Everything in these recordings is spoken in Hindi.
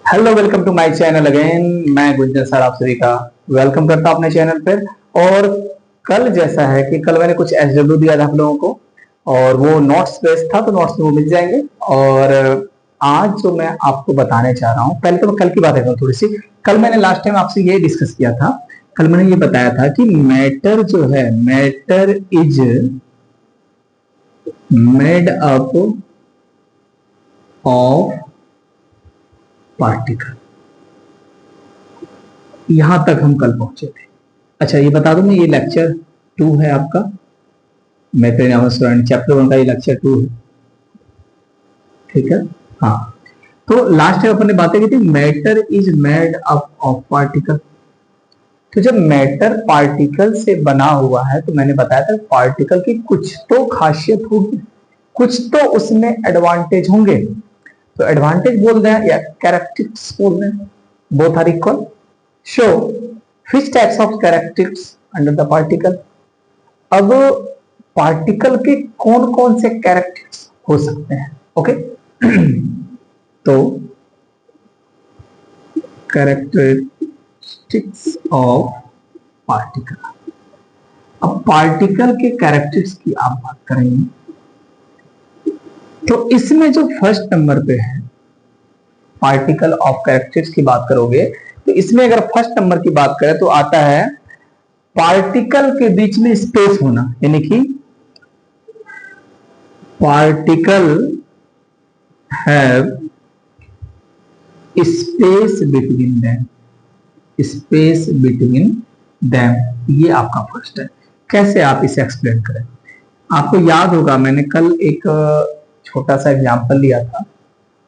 Hello, welcome to my channel again. मैं गुंजन सर आप सभी का वेलकम करता हूं अपने चैनल पर। और कल जैसा है कि कल मैंने कुछ एसडब्ल्यू दिया था आप लोगों को और वो नोट्स बेस्ड था, तो नोट्स में वो मिल जाएंगे। और आज जो मैं आपको बताने चाह रहा हूं, पहले तो मैं कल की बात है थोड़ी सी। कल मैंने लास्ट टाइम आपसे ये डिस्कस किया था। कल मैंने ये बताया था कि मैटर जो है, matter is made up of particle. यहां तक हम कल पहुंचे थे। अच्छा, ये बता दूं मैं, ये लेक्चर 2 है आपका। मैटर इन स्टूडेंट चैप्टर 1 का ये लेक्चर 2 है। ठीक है। हाँ, तो लास्ट टाइम अपन ने बातें की थी, matter is made up of particle. तो जब मैटर पार्टिकल से बना हुआ है तो मैंने बताया था पार्टिकल की कुछ तो खासियत होगी, कुछ तो उसमें एडवांटेज होंगे। तो एडवांटेज बोल रहे हैं या कैरेक्टरिस्टिक्स बोल रहे हैं, both are equal. Show which types of characteristics under the particle। अब पार्टिकल के कौन कौन से कैरेक्टर्स हो सकते हैं। ओके तो कैरेक्टरिस्टिक्स ऑफ पार्टिकल। अब पार्टिकल के कैरेक्टर्स की आप बात करेंगे तो इसमें जो फर्स्ट नंबर पे है, पार्टिकल ऑफ कैरेक्टर्स की बात करोगे तो इसमें अगर फर्स्ट नंबर की बात करें तो आता है पार्टिकल के बीच में स्पेस होना, यानी कि particle have space between them, space between them. ये आपका फर्स्ट है। कैसे आप इसे एक्सप्लेन करें। आपको याद होगा मैंने कल एक छोटा सा एग्जांपल लिया था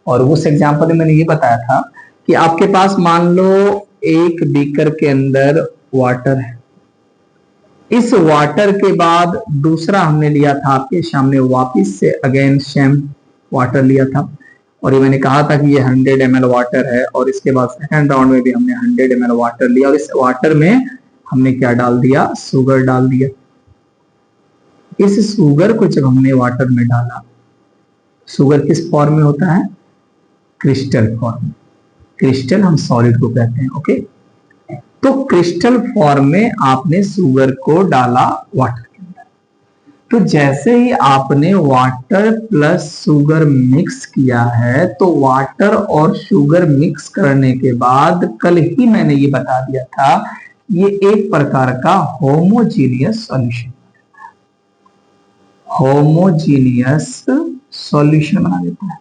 और उस एग्जांपल में मैंने ये बताया था कि आपके पास मान लो एक बीकर के अंदर वाटर है। इस वाटर के बाद दूसरा हमने लिया था आपके सामने, वापिस से अगेन सेम वाटर लिया था और ये मैंने कहा था कि ये 100 ml वाटर है। और इसके बाद सेकंड राउंड में भी हमने 100 ml वाटर लिया और इस वाटर में हमने क्या डाल दिया, शुगर डाल दिया। इस शुगर को जब हमने वाटर में डाला, शुगर किस फॉर्म में होता है, क्रिस्टल फॉर्म। क्रिस्टल हम सॉलिड को कहते हैं। ओके, तो क्रिस्टल फॉर्म में आपने शुगर को डाला वाटर के अंदर। तो जैसे ही आपने वाटर प्लस शुगर मिक्स किया है, तो वाटर और शुगर मिक्स करने के बाद कल ही मैंने ये बता दिया था, ये एक प्रकार का होमोजीनियस सॉल्यूशन, होमोजीनियस सॉल्यूशन बना देता है।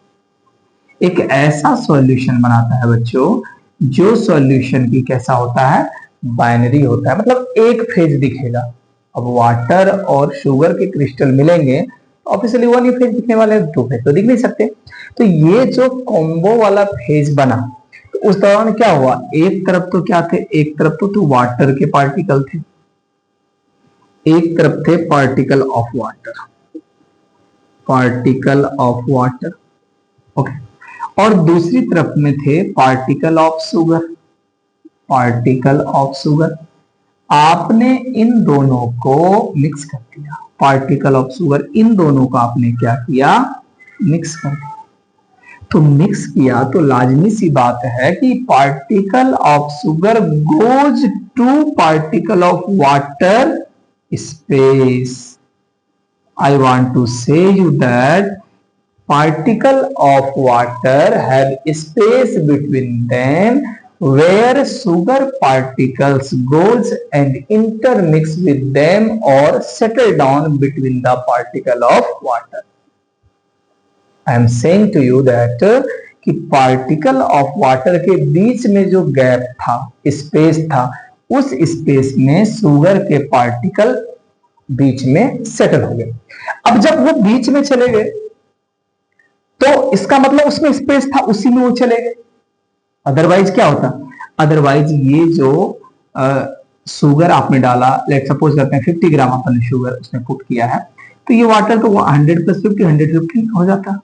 एक ऐसा सॉल्यूशन बनाता है बच्चों जो सॉल्यूशन की कैसा होता है, बाइनरी होता है, मतलब एक फेज दिखेगा। अब वाटर और शुगर के क्रिस्टल मिलेंगे तो ऑब्वियसली वन ही फेज दिखने वाले हैं, दो फेज तो दिख नहीं सकते। तो ये जो कॉम्बो वाला फेज बना, तो उस दौरान क्या हुआ, एक तरफ तो क्या थे, एक तरफ तो वाटर के पार्टिकल थे, एक तरफ थे particle of water, particle of water. Okay, और दूसरी तरफ में थे particle of sugar, particle of sugar. आपने इन दोनों को मिक्स कर दिया, पार्टिकल ऑफ शुगर, इन दोनों को आपने क्या किया, मिक्स कर दिया। तो मिक्स किया तो लाजमी सी बात है कि particle of sugar goes to particle of water space. I want to say you that particle of water have space between them where sugar particles goes and intermix with them or settle down between the particle of water। I am saying to you that कि पार्टिकल ऑफ वाटर के बीच में जो गैप था, स्पेस था, उस स्पेस में शुगर के पार्टिकल बीच में सेटल हो गए। अब जब वो बीच में चले गए तो इसका मतलब उसमें स्पेस था, उसी में वो चले गए। अदरवाइज क्या होता, अदरवाइज ये जो शुगर आपने डाला, लेट सपोज करते हैं 50 ग्राम आपने शुगर उसमें पुट किया है, तो ये वाटर तो 100 + 50 150 हो जाता।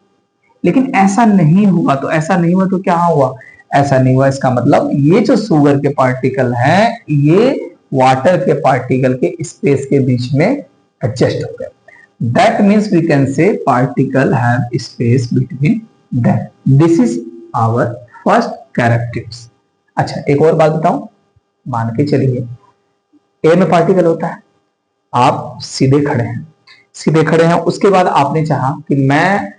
लेकिन ऐसा नहीं हुआ। तो ऐसा नहीं हुआ तो क्या हुआ, ऐसा नहीं हुआ, इसका मतलब ये जो शुगर के पार्टिकल हैं ये वाटर के पार्टिकल के स्पेस के बीच में एडजस्ट हो गए। That means we can say particle have space between them. This is our first characteristics. अच्छा एक और बात बताऊं, मान के चलिए एयर में पार्टिकल होता है, आप सीधे खड़े हैं, उसके बाद आपने चाहा कि मैं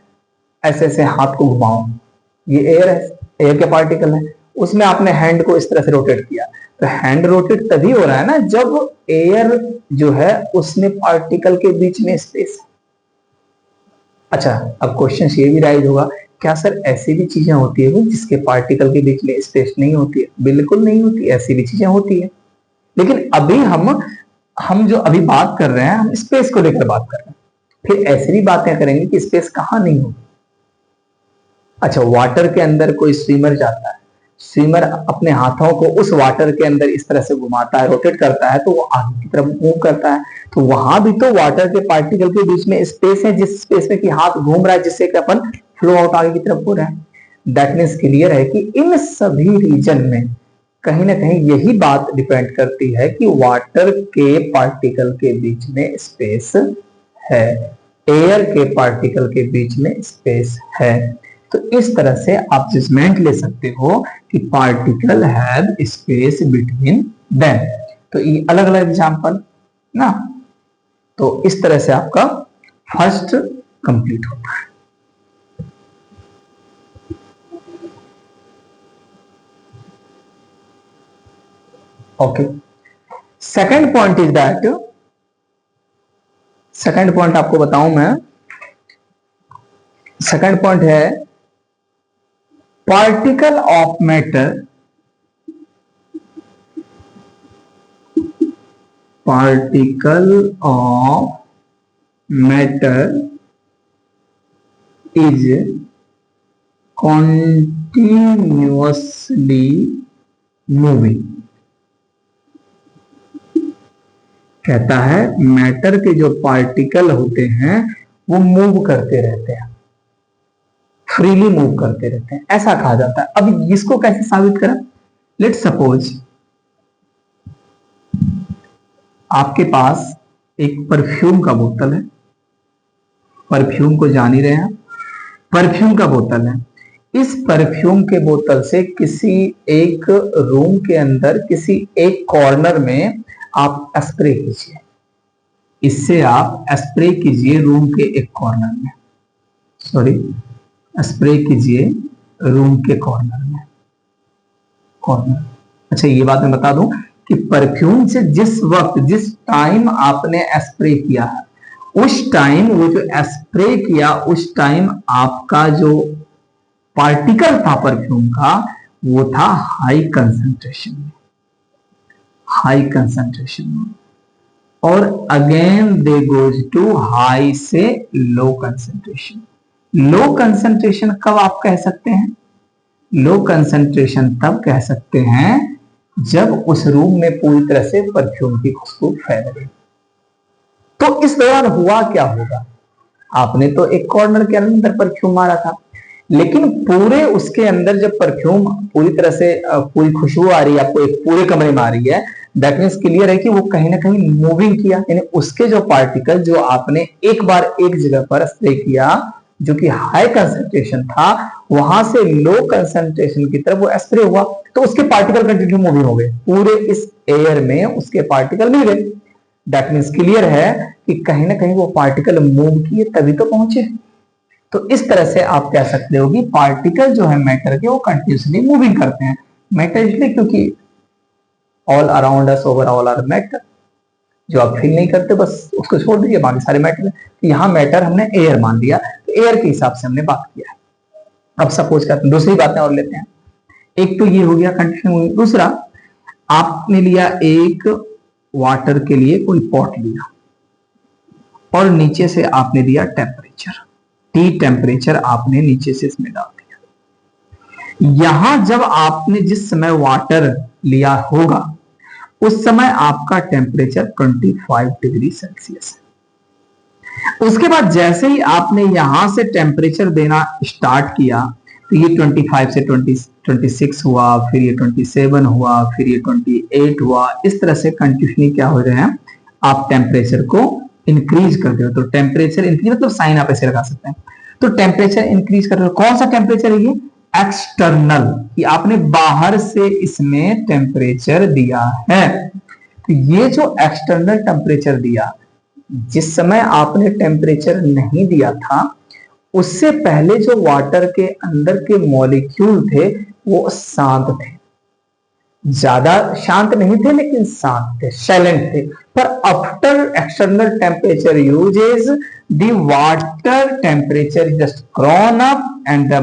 ऐसे ऐसे हाथ को घुमाऊं, ये एयर है, एयर के पार्टिकल है, उसमें आपने हैंड को इस तरह से रोटेट किया, तो हैंड रोटेट तभी हो रहा है ना जब एयर जो है उसमें पार्टिकल के बीच में स्पेस है। अच्छा अब क्वेश्चन ये भी राइज होगा, क्या सर ऐसी भी चीजें होती है जिसके पार्टिकल के बीच में स्पेस नहीं होती है? बिल्कुल नहीं होती, ऐसी भी चीजें होती है, लेकिन अभी हम जो अभी बात कर रहे हैं हम स्पेस को लेकर बात कर रहे हैं, फिर ऐसी भी बातें करेंगे कि स्पेस कहां नहीं होगी। अच्छा वाटर के अंदर कोई स्विमर जाता है, स्विमर अपने हाथों को उस वाटर के अंदर इस तरह से घुमाता है, रोटेट करता है, तो वो आगे की तरफ मूव करता है, तो वहां भी तो वाटर के पार्टिकल के बीच में स्पेस है, जिस स्पेस में कि हाथ घूम रहा है, जिससे कि अपन फ्लो आउट आगे की तरफ हो रहा है। दैट मीन्स क्लियर है कि इन सभी रीजन में कहीं ना कहीं यही बात डिपेंड करती है कि वाटर के पार्टिकल के बीच में स्पेस है, एयर के पार्टिकल के बीच में स्पेस है। तो इस तरह से आप जजमेंट ले सकते हो कि particle have space between them. तो ये अलग अलग एग्जांपल ना, तो इस तरह से आपका फर्स्ट कंप्लीट होता है। Okay second point is that, second point आपको बताऊं मैं, सेकंड पॉइंट है particle of matter, particle of matter is continuously moving. कहता है मैटर के जो पार्टिकल होते हैं वो मूव करते रहते हैं, फ्रीली मूव करते रहते हैं, ऐसा कहा जाता है। अब इसको कैसे साबित करें? लेट सपोज आपके पास एक परफ्यूम का बोतल है, परफ्यूम को जान ही रहे हैं, परफ्यूम का बोतल है, इस परफ्यूम के बोतल से किसी एक रूम के अंदर किसी एक कॉर्नर में आप स्प्रे कीजिए, इससे आप स्प्रे कीजिए रूम के एक कॉर्नर में, सॉरी स्प्रे कीजिए रूम के कॉर्नर में, कॉर्नर। अच्छा ये बात मैं बता दूं कि परफ्यूम से जिस वक्त जिस टाइम आपने स्प्रे किया है, उस टाइम वो जो स्प्रे किया उस टाइम आपका जो पार्टिकल था परफ्यूम का वो था हाई कंसंट्रेशन में, हाई कंसंट्रेशन में, और again they goes to high से लो कंसंट्रेशन। लो कंसंट्रेशन कब आप कह सकते हैं? लो कंसंट्रेशन तब कह सकते हैं जब उस रूम में पूरी तरह से परफ्यूम की खुशबू फैल गई। तो इस दौरान हुआ क्या होगा? आपने तो एक कॉर्नर के अंदर परफ्यूम मारा था, लेकिन पूरे उसके अंदर जब परफ्यूम पूरी तरह से पूरी खुशबू आ रही है, आपको एक पूरे कमरे में आ रही है, दैट मीन्स क्लियर है कि वो कहीं ना कहीं मूविंग किया, यानी उसके जो पार्टिकल जो आपने एक बार एक जगह पर स्प्रे किया जो कि हाई कंसंट्रेशन था, वहां से लो कंसंट्रेशन की तरफ वो स्प्रे हुआ, तो उसके पार्टिकल कंटिन्यू मूविंग हो गए, पूरे इस एयर में उसके पार्टिकल मिल गए। दैट मीन्स क्लियर है कि कहीं ना कहीं वो पार्टिकल मूव किए तभी तो पहुंचे। तो इस तरह से आप कह सकते हो कि पार्टिकल जो है मैटर के वो कंटिन्यूसली मूविंग करते हैं। मैटर इसलिए क्योंकि all around us overall are matter, जो आप फील नहीं करते बस उसको छोड़ दीजिए, बाकी सारे मैटर है। तो यहाँ मैटर हमने एयर मान लिया, तो एयर के हिसाब से हमने बात किया है। अब सपोज करते हैं दूसरी बातें और लेते हैं। एक तो ये हो गया कंटिन्यू, दूसरा आपने लिया एक वाटर के लिए कोई पॉट लिया और नीचे से आपने दिया टेम्परेचर, टी टेम्परेचर आपने नीचे से इसमें डाल दिया। यहां जब आपने जिस समय वाटर लिया होगा उस समय आपका टेम्परेचर 25 डिग्री सेल्सियस है। उसके बाद जैसे ही आपने यहां से टेम्परेचर देना स्टार्ट किया तो ये 25 से 26 हुआ, फिर ये 27 हुआ, फिर ये 28 हुआ, इस तरह से कंटिन्यूसली क्या हो रहे हैं, आप टेम्परेचर को इंक्रीज कर रहे हो। तो टेम्परेचर इंक्रीज मतलब साइन आप ऐसे लगा सकते हैं। तो टेम्परेचर इंक्रीज कर रहे हो, कौन सा टेम्परेचर है ये? एक्सटर्नल, कि आपने बाहर से इसमें टेम्परेचर दिया है। तो ये जो एक्सटर्नल टेम्परेचर दिया, जिस समय आपने टेम्परेचर नहीं दिया था उससे पहले जो वाटर के अंदर के मॉलिक्यूल थे वो शांत थे, ज्यादा शांत नहीं थे लेकिन शांत थे, साइलेंट थे। पर after external temperature uses the water temperature just grown up and the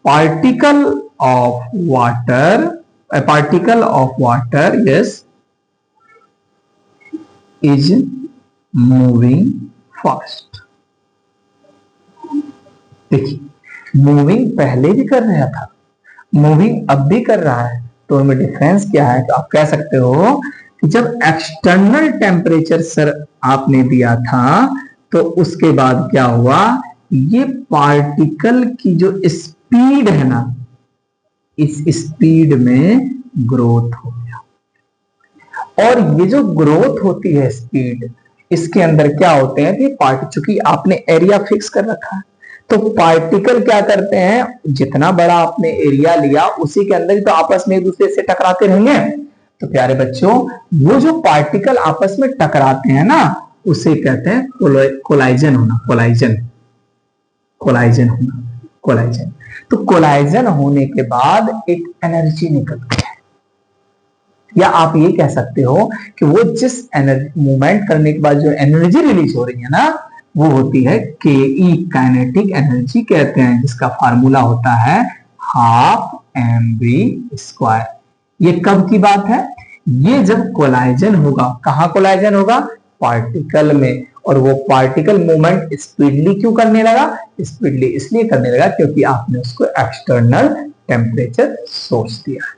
particle of water a particle of water yes is moving fast। देखिए मूविंग पहले भी कर रहा था, मूविंग अब भी कर रहा है, तो हमें डिफरेंस क्या है? तो आप कह सकते हो कि जब एक्सटर्नल टेम्परेचर सर आपने दिया था तो उसके बाद क्या हुआ, ये पार्टिकल की जो स्पीड है ना, इस स्पीड में ग्रोथ हो गया। और ये जो ग्रोथ होती है स्पीड, इसके अंदर क्या होते हैं कि चूंकि आपने एरिया फिक्स कर रखा है तो पार्टिकल क्या करते हैं, जितना बड़ा आपने एरिया लिया उसी के अंदर तो आपस में एक दूसरे से टकराते रहेंगे। तो प्यारे बच्चों वो जो पार्टिकल आपस में टकराते हैं ना उसे कहते हैं कोलाइजन होना, कोलाइजन होना, कोलाइजन। तो कोलाइजन होने के बाद एक एनर्जी निकलती है, या आप ये कह सकते हो कि वो जिस एनर्जी मूवमेंट करने के बाद जो एनर्जी रिलीज हो रही है ना वो होती है के ई, काइनेटिक एनर्जी कहते हैं, जिसका फार्मूला होता है ½ mv²। ये कब की बात है? ये जब कोलाइजन होगा, कहां कोलाइजन होगा? पार्टिकल में। और वो पार्टिकल मूवमेंट स्पीडली क्यों करने लगा? स्पीडली इसलिए करने लगा क्योंकि आपने उसको एक्सटर्नल टेम्परेचर सोर्स दिया है।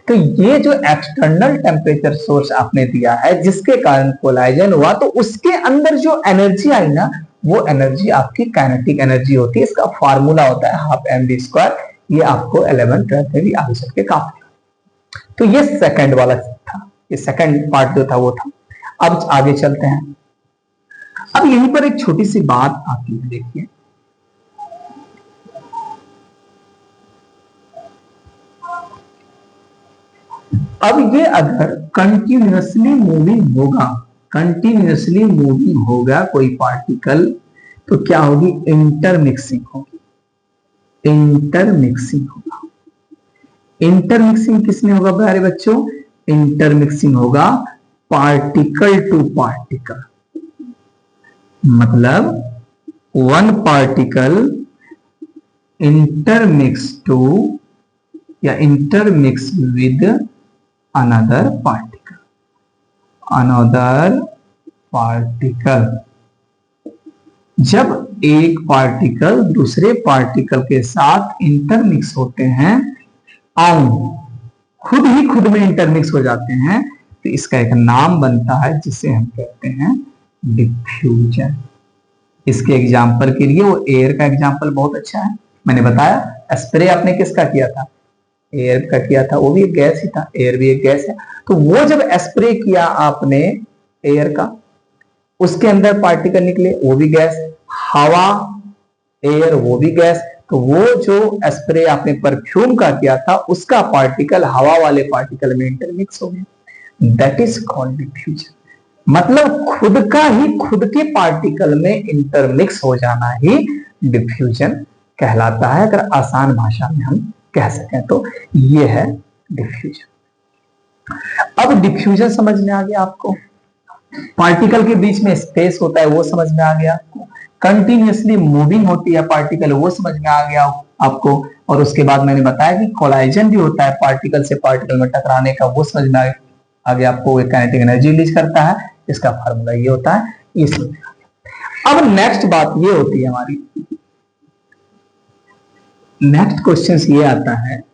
तो ये जो एक्सटर्नल टेम्परेचर सोर्स आपने दिया है जिसके कारण कोलाइजन हुआ, तो उसके अंदर जो एनर्जी आई ना वो एनर्जी आपकी काइनेटिक एनर्जी होती है। इसका फार्मूला होता है ½mv²। ये आपको 11th 12th में भी आ सकते काफी। तो ये सेकंड वाला था, ये सेकंड पार्ट जो था वो था। अब आगे चलते हैं। अब यहीं पर एक छोटी सी बात आती है, देखिए अब ये अगर कंटिन्यूअसली मूविंग होगा कोई पार्टिकल, तो क्या होगी? इंटरमिक्सिंग होगी, इंटरमिक्सिंग होगा। इंटरमिक्सिंग किसमें होगा प्यारे बच्चों? इंटरमिक्सिंग होगा पार्टिकल टू पार्टिकल, मतलब वन पार्टिकल इंटरमिक्स टू या इंटरमिक्स विद अनदर पार्टिकल। जब एक पार्टिकल दूसरे पार्टिकल के साथ इंटरमिक्स होते हैं, खुद में इंटरमिक्स हो जाते हैं, तो इसका एक नाम बनता है जिसे हम कहते हैं डिफ्यूजन। इसके एग्जाम्पल के लिए वो एयर का एग्जाम्पल बहुत अच्छा है। मैंने बताया स्प्रे आपने किसका किया था? एयर का किया था, वो भी एक गैस ही था, एयर भी एक गैस है। तो वो जब स्प्रे किया आपने एयर का, उसके अंदर पार्टिकल निकले, वो भी गैस। हवा, एयर, वो भी गैस। तो वो जो स्प्रे आपने परफ्यूम का किया था उसका पार्टिकल हवा वाले पार्टिकल में इंटरमिक्स हो गया, दैट इज कॉल्ड डिफ्यूजन। मतलब खुद के पार्टिकल में इंटरमिक्स हो जाना ही डिफ्यूजन कहलाता है, अगर आसान भाषा में हम कह सकें तो ये है डिफ्यूजन। अब डिफ्यूजन समझ में आ गया आपको, पार्टिकल के बीच में स्पेस होता है वो समझ में आ गया आपको, कंटिन्यूअसली मूविंग होती है पार्टिकल वो समझ में आ गया आपको, और उसके बाद मैंने बताया कि कोलाइजन भी होता है पार्टिकल से पार्टिकल में टकराने का, वो समझ में आ गया आपको। एक काइनेटिक एनर्जी रिलीज करता है, इसका फार्मूला ये होता है, ये समझ में आ गया। अब नेक्स्ट बात ये होती है हमारी, नेक्स्ट क्वेश्चन ये आता है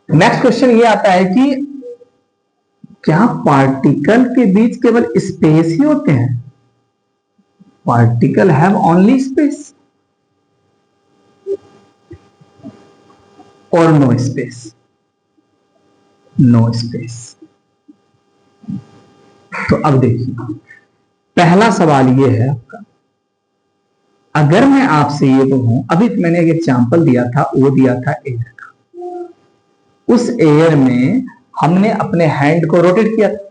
नेक्स्ट क्वेश्चन ये आता है कि क्या पार्टिकल के बीच केवल स्पेस ही होते हैं? पार्टिकल हैव ओनली स्पेस और नो स्पेस? No space. तो अब देखिए पहला सवाल ये है आपका, अगर मैं आपसे ये कहूं, अभी मैंने एक एग्जांपल दिया था, वो दिया था एयर का। उस एयर में हमने अपने हैंड को रोटेट किया था,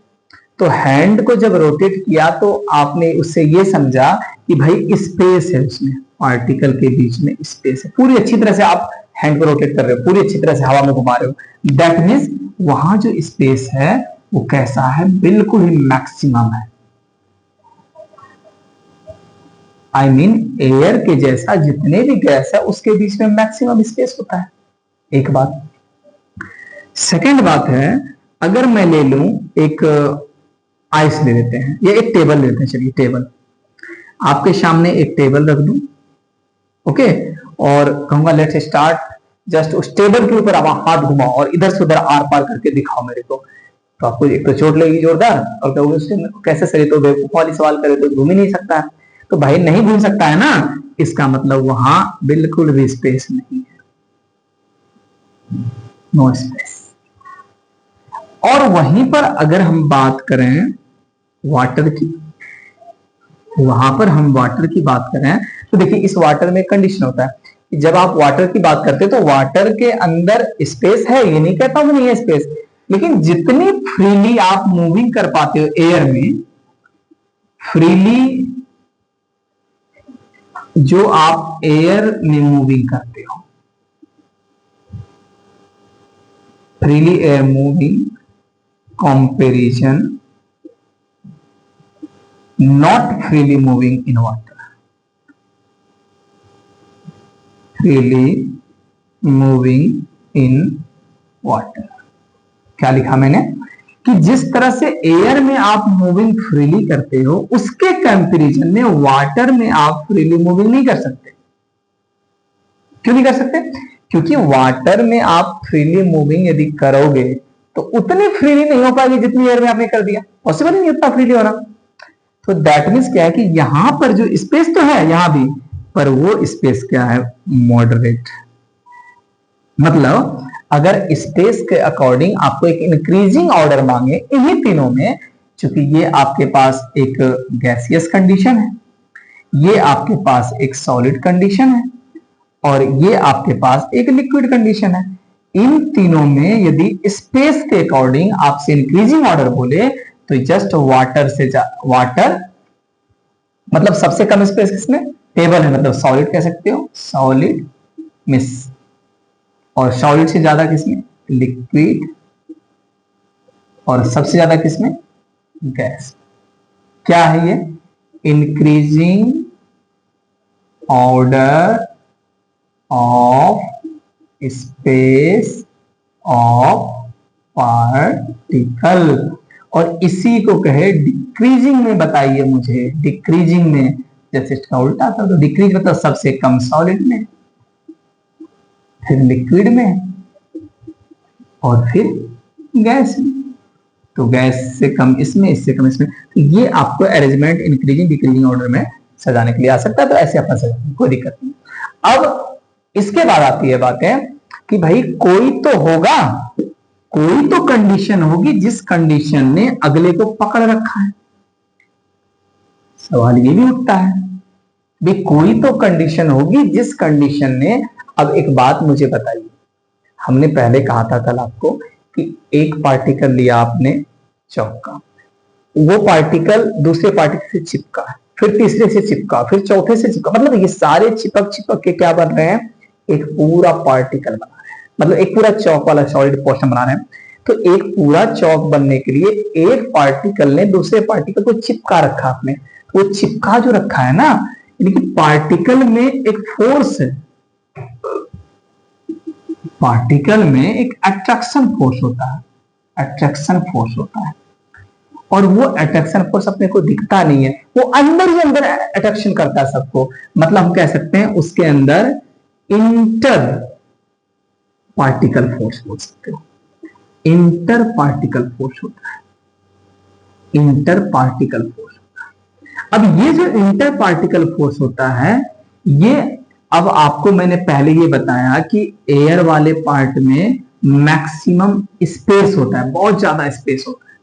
तो हैंड को जब रोटेट किया तो आपने उससे ये समझा कि भाई स्पेस है, उसमें पार्टिकल के बीच में स्पेस है, पूरी अच्छी तरह से आप हैंड को रोटेट कर रहे हो, पूरी अच्छी तरह से हवा में घुमा रहे हो, दैट मीन्स वहां जो स्पेस है वो कैसा है, बिल्कुल ही मैक्सिमम है। आई मीन एयर के जैसा जितने भी गैस है उसके बीच में मैक्सिमम स्पेस होता है, एक बात। सेकेंड बात है, अगर मैं ले लूं एक आइस ले लेते हैं या एक टेबल लेते हैं, चलिए टेबल, आपके सामने एक टेबल रख दूं, ओके, और कहूंगा लेट्स स्टार्ट, जस्ट उस टेबल के ऊपर आप हाथ घुमाओ और इधर से उधर आर पार करके दिखाओ मेरे को, तो आपको एक तो चोट लगेगी जोरदार, और कहोगे उससे कैसे सही, तो बेवकूफ वाली सवाल करे तो घूम ही नहीं सकता है, तो भाई नहीं घूम सकता है ना, इसका मतलब वहां बिल्कुल भी स्पेस नहीं है, नो स्पेस। और वहीं पर अगर हम बात करें वाटर की, वहां पर हम वाटर की बात करें तो देखिए इस वाटर में कंडीशन होता है कि जब आप वाटर की बात करते हो तो वाटर के अंदर स्पेस है, ये नहीं कहता हूं नहीं है स्पेस, लेकिन जितनी फ्रीली आप मूविंग कर पाते हो एयर में, फ्रीली जो आप एयर में मूविंग करते हो, freely air moving comparison not freely moving in water, freely moving in water। क्या लिखा मैंने कि जिस तरह से एयर में आप मूविंग फ्रीली करते हो उसके कंपैरिजन में वाटर में आप फ्रीली मूविंग नहीं कर सकते। क्यों नहीं कर सकते? क्योंकि वाटर में आप फ्रीली मूविंग यदि करोगे तो उतनी फ्रीली नहीं हो पाएगी जितनी एयर में आपने कर दिया, पॉसिबल नहीं उतना फ्रीली होना। तो दैट मीन्स क्या है कि यहां पर जो स्पेस तो है यहां भी, पर वो स्पेस क्या है, मॉडरेट। मतलब अगर स्पेस के अकॉर्डिंग आपको एक इंक्रीजिंग ऑर्डर मांगे इन्हीं तीनों में, चूंकि ये आपके पास एक गैसियस कंडीशन है, ये आपके पास एक सॉलिड कंडीशन है, और ये आपके पास एक लिक्विड कंडीशन है, इन तीनों में यदि स्पेस के अकॉर्डिंग आपसे इंक्रीजिंग ऑर्डर बोले तो जस्ट वाटर से वाटर मतलब सबसे कम स्पेस किसमें, टेबल है, मतलब सॉलिड कह सकते हो, सॉलिड मिस, और सॉलिड से ज्यादा किसमें, लिक्विड, और सबसे ज्यादा किसमें, गैस। क्या है ये, increasing order of space of particle, और इसी को कहे डिक्रीजिंग में, बताइए मुझे डिक्रीजिंग में, जैसे इसका उल्टा था, तो डिक्रीज मतलब सबसे कम सॉलिड में, फिर लिक्विड में, और फिर गैस में, तो गैस से कम इसमें, इससे कम इसमें। तो ये आपको अरेंजमेंट इंक्रीजिंग डिक्रीजिंग ऑर्डर में सजाने के लिए आ सकता है, तो ऐसे अपना सजा, कोई दिक्कत नहीं। अब इसके बाद आती है बातें कि भाई कोई तो होगा, कोई तो कंडीशन होगी जिस कंडीशन ने अगले को पकड़ रखा है। सवाल ये भी उठता है भाई कोई तो कंडीशन होगी जिस कंडीशन ने, अब एक बात मुझे बताइए, हमने पहले कहा था कल आपको कि एक पार्टिकल लिया आपने चौक का, वो पार्टिकल दूसरे पार्टिकल से चिपका, फिर तीसरे से चिपका, फिर चौथे से चिपका, मतलब ये सारे चिपक चिपक के क्या बन रहे हैं, एक पूरा पार्टिकल बना रहे हैं, मतलब एक पूरा चौक वाला सॉलिड पोर्शन बना रहे हैं। तो एक पूरा चौक बनने के लिए एक पार्टिकल ने दूसरे पार्टिकल को चिपका रखा आपने, वो चिपका जो रखा है ना, यानी कि पार्टिकल में एक फोर्स है, पार्टिकल में एक अट्रैक्शन फोर्स होता है, अट्रैक्शन फोर्स होता है, और वो अट्रैक्शन फोर्स अपने को दिखता नहीं है, वो अंदर ही अंदर अट्रैक्शन करता है सबको। मतलब हम कह सकते हैं उसके अंदर इंटर पार्टिकल फोर्स बोल सकते हो, इंटर पार्टिकल फोर्स होता है, इंटर पार्टिकल फोर्स होता है। अब ये जो इंटर पार्टिकल फोर्स होता है, ये अब आपको मैंने पहले ये बताया कि एयर वाले पार्ट में मैक्सिमम स्पेस होता है, बहुत ज्यादा स्पेस होता है,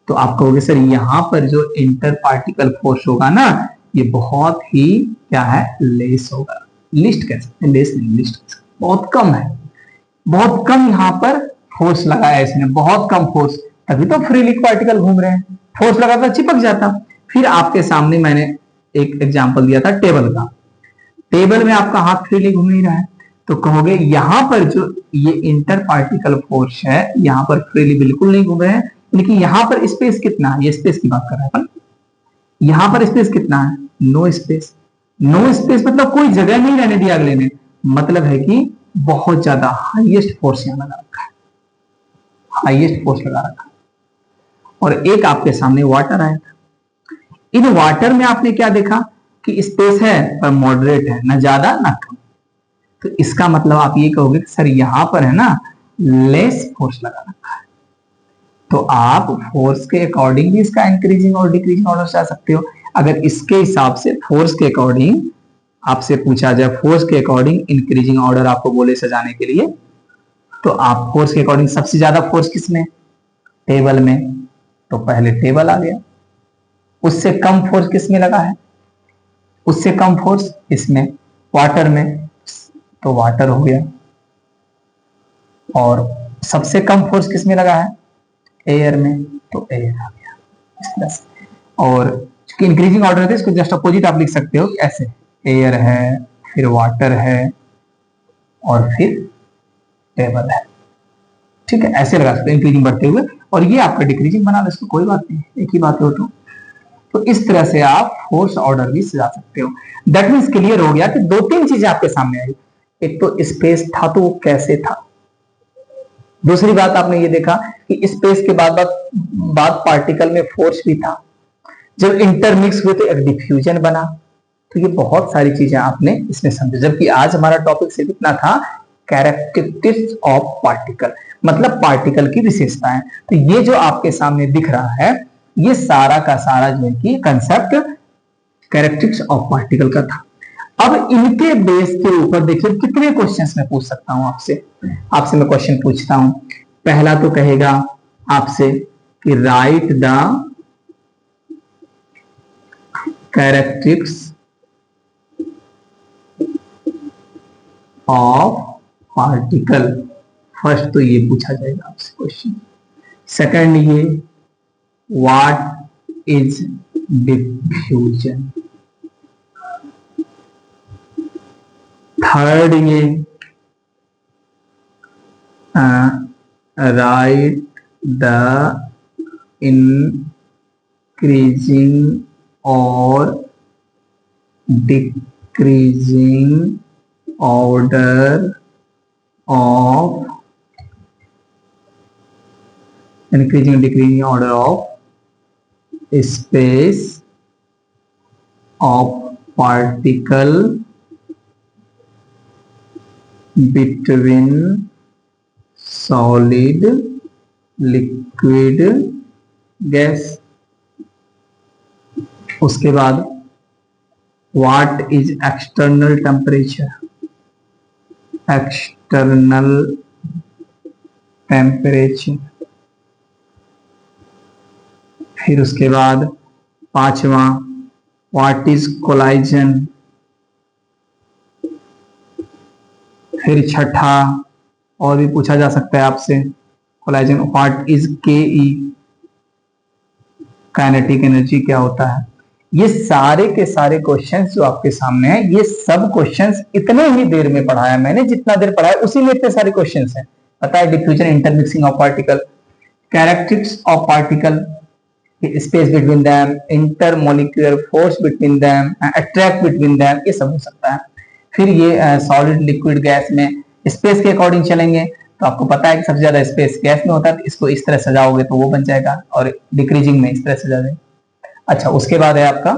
तो आप कहोगे सर यहाँ पर जो इंटर पार्टिकल फोर्स होगा ना, ये बहुत ही क्या है, लेस होगा। लिस्ट कह सकते हैं, लेस नहीं, लिस्ट बहुत कम है, बहुत कम यहाँ पर फोर्स लगाया इसने, बहुत कम फोर्स, तभी तो फ्रीली पार्टिकल घूम रहे हैं। फोर्स लगाता चिपक जाता। फिर आपके सामने मैंने एक एग्जांपल दिया था टेबल का। टेबल में आपका हाथ फ्रीली घूम नहीं रहा है, तो कहोगे यहां पर जो ये इंटर पार्टिकल फोर्स है, यहां पर फ्रीली बिल्कुल नहीं घूम रहे हैं, लेकिन यहां पर स्पेस कितना है, ये स्पेस की बात कर रहे हैं अपन। यहां पर स्पेस कितना है, नो स्पेस। नो स्पेस मतलब कोई जगह नहीं रहने दिया अगले ने, मतलब है कि बहुत ज्यादा हाईएस्ट फोर्स यहां लगा रखा है, हाईएस्ट फोर्स लगा रखा है। और एक आपके सामने वाटर आया था, इन वाटर में आपने क्या देखा कि स्पेस है पर मॉडरेट है, ना ज्यादा ना कम। तो इसका मतलब आप ये कहोगे कि सर यहां पर है ना लेस फोर्स लगा रखा है। तो आप फोर्स के अकॉर्डिंग भी इसका इंक्रीजिंग और डिक्रीजिंग ऑर्डर जा सकते हो। अगर इसके हिसाब से फोर्स के अकॉर्डिंग आपसे पूछा जाए, फोर्स के अकॉर्डिंग इंक्रीजिंग ऑर्डर आपको बोले सजाने के लिए, तो आप फोर्स के अकॉर्डिंग सबसे ज्यादा फोर्स किसमें, टेबल में, तो पहले टेबल आ गया। उससे कम फोर्स किसमें लगा है, उससे कम फोर्स इसमें, वाटर में, तो वाटर हो गया। और सबसे कम फोर्स किसमें लगा है, एयर में, तो एयर आ गया इस तरह से। और इंक्रीजिंग ऑर्डर है इसको जस्ट अपोजिट आप लिख सकते हो ऐसे, एयर है, फिर वाटर है, और फिर टेबल है। ठीक है, ऐसे लगा सकते हो इंक्रीजिंग बढ़ते हुए, और ये आपका डिक्रीजिंग बना लो, इसको कोई बात नहीं, एक ही बात हो। तो इस तरह से आप फोर्स ऑर्डर भी सजा सकते हो। दैट मीन्स क्लियर हो गया कि दो तीन चीजें आपके सामने आई, एक तो स्पेस था तो वो कैसे था, दूसरी बात आपने ये देखा कि स्पेस के बाद पार्टिकल में फोर्स भी था, जब इंटरमिक्स हुए तो एक डिफ्यूजन बना। तो ये बहुत सारी चीजें आपने इसमें समझे, जबकि आज हमारा टॉपिक सिर्फ इतना था, कैरेक्टरिस्टिक्स ऑफ पार्टिकल, मतलब पार्टिकल की विशेषताएं। तो ये जो आपके सामने दिख रहा है, ये सारा का सारा जो है कि कंसेप्ट कैरेक्टरिस्टिक्स ऑफ पार्टिकल का था। अब इनके बेस के ऊपर देखिए कितने क्वेश्चंस मैं पूछ सकता हूं आपसे मैं क्वेश्चन पूछता हूं। पहला तो कहेगा आपसे कि right the characteristics of particle. First तो ये पूछा जाएगा आपसे क्वेश्चन। सेकंड ये व्हाट इज डिफ्यूजन। थर्ड ये राइट द इंक्रीजिंग और decreasing order of increasing and decreasing order of space of particle between solid, liquid, gas। उसके बाद what is external temperature, external temperature। फिर उसके बाद पांचवा व्हाट इज कोलाइजन। फिर छठा और भी पूछा जा सकता है आपसे कोलाइजन, व्हाट इज के ई, काइनेटिक एनर्जी क्या होता है। ये सारे के सारे क्वेश्चंस जो आपके सामने हैं, ये सब क्वेश्चंस इतने ही देर में पढ़ाया मैंने, जितना देर पढ़ाया उसी में इतने सारे क्वेश्चंस हैं। पता है diffusion, intermixing of particle, characteristics of particle, space between them, intermolecular force between them, attract between them, ये सब हो सकता है। फिर ये सॉलिड, लिक्विड, गैस में स्पेस के अकॉर्डिंग चलेंगे, तो आपको पता है कि सबसे ज्यादा स्पेस गैस में होता है, तो इसको इस तरह सजाओगे तो वो बन जाएगा, और डिक्रीजिंग में इस तरह सजा देंगे। अच्छा, उसके बाद है आपका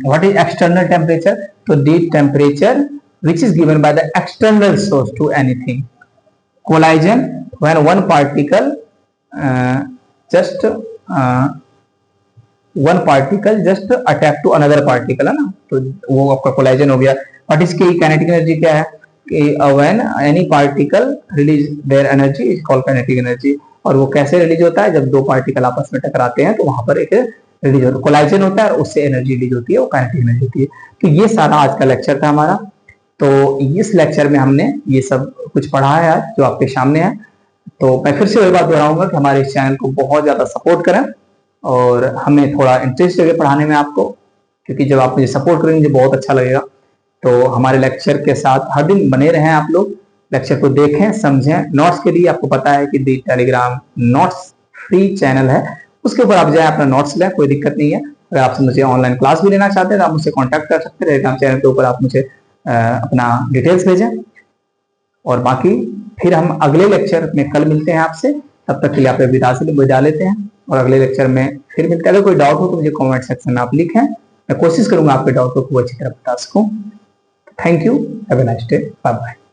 व्हाट इज एक्सटर्नल टेम्परेचर। तो the temperature which is given by the external source to anything. Collision when one particle just one particle just attack to another particle, है ना, तो वो आपका कोलाइजन हो गया। व्हाट इज की काइनेटिक एनर्जी क्या है, कि when any particle release their energy is called kinetic energy. और वो कैसे रिलीज होता है, जब दो पार्टिकल आपस में टकराते हैं तो वहां पर एक रिलीज होता है, कोलाइजन होता है और उससे एनर्जी रिलीज होती है, वो काइनेटिक एनर्जी होती है। तो ये सारा आज का लेक्चर था हमारा। तो इस लेक्चर में हमने ये सब कुछ पढ़ा है आज जो आपके सामने है। तो मैं फिर से वही बात दोहराऊंगा कि हमारे इस चैनल को बहुत ज्यादा सपोर्ट करें और हमें थोड़ा इंटरेस्ट लगे पढ़ाने में आपको, क्योंकि जब आप मुझे सपोर्ट करेंगे मुझे बहुत अच्छा लगेगा। तो हमारे लेक्चर के साथ हर दिन बने रहें आप लोग, लेक्चर को देखें समझें। नोट्स के लिए आपको पता है कि दी टेलीग्राम नोट्स फ्री चैनल है, उसके ऊपर आप जाए अपना नोट्स लें, कोई दिक्कत नहीं है। अगर आप मुझे ऑनलाइन क्लास भी लेना चाहते हैं तो आप मुझसे कॉन्टैक्ट कर सकते हैं, टेलीग्राम चैनल के ऊपर आप मुझे अपना डिटेल्स भेजें। और बाकी फिर हम अगले लेक्चर में कल मिलते हैं आपसे, तब तक के लिए आप विदा लेते हैं और अगले लेक्चर में फिर मिलते हैं। अगर कोई डाउट हो तो मुझे कमेंट सेक्शन में आप लिखें, मैं कोशिश करूंगा आपके डाउट को अच्छी तरह बता सकूं। Thank you, have a nice day, bye bye.